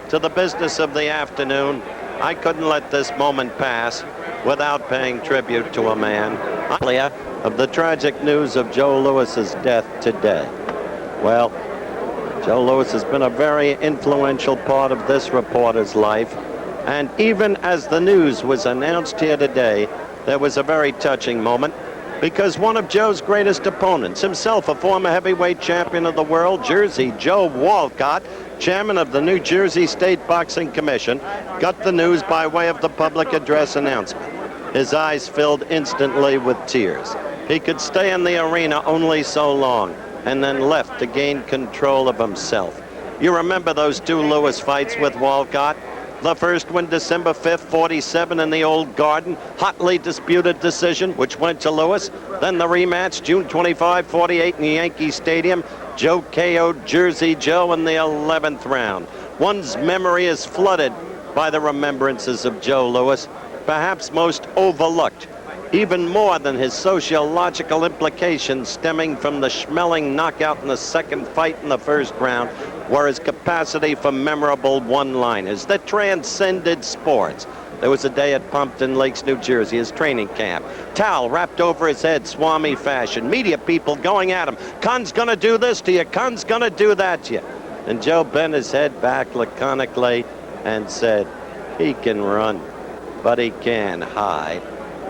to the business of the afternoon. I couldn't let this moment pass without paying tribute to a man of the tragic news of Joe Louis's death today. Well, Joe Louis has been a very influential part of this reporter's life, and even as the news was announced here today, there was a very touching moment, because one of Joe's greatest opponents, himself a former heavyweight champion of the world, Jersey Joe Walcott, chairman of the New Jersey State Boxing Commission, got the news by way of the public address announcement. His eyes filled instantly with tears. He could stay in the arena only so long, and then left to gain control of himself. You remember those two Louis fights with Walcott? The first one, December 5th, 47 in the old Garden, hotly disputed decision, which went to Louis. Then the rematch, June 25, 48 in Yankee Stadium. Joe KO'd Jersey Joe in the 11th round. One's memory is flooded by the remembrances of Joe Louis, perhaps most overlooked, even more than his sociological implications stemming from the Schmeling knockout in the second fight in the first round, were his capacity for memorable one-liners that transcended sports. There was a day at Pompton Lakes, New Jersey, his training camp. Towel wrapped over his head, Swami fashion. Media people going at him. Kun's gonna do this to you. Kun's gonna do that to you. And Joe bent his head back laconically and said, he can run, but he can't hide.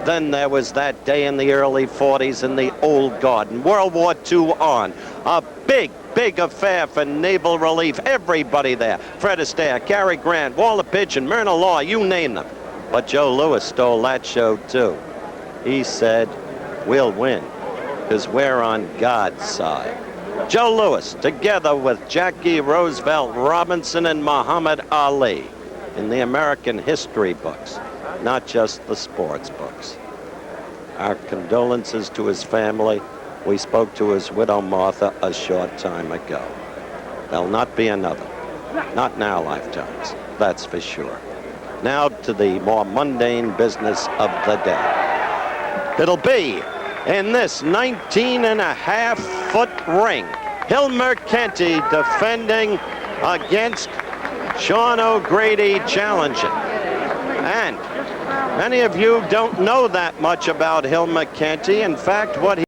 Then there was that day in the early 40s in the old Garden, World War II on. A big affair for naval relief. Everybody there. Fred Astaire, Cary Grant, Walter Pidgeon, Myrna Law, you name them. But Joe Louis stole that show too. He said, we'll win, because we're on God's side. Joe Louis, together with Jackie Roosevelt Robinson and Muhammad Ali, in the American history books, not just the sports books. Our condolences to his family. We spoke to his widow, Martha, a short time ago. There'll not be another. Not in our lifetimes, that's for sure. Now to the more mundane business of the day. It'll be in this 19.5-foot ring. Hilmer Kenty defending against Sean O'Grady challenging. And many of you don't know that much about Hilmer Kenty. In fact, what he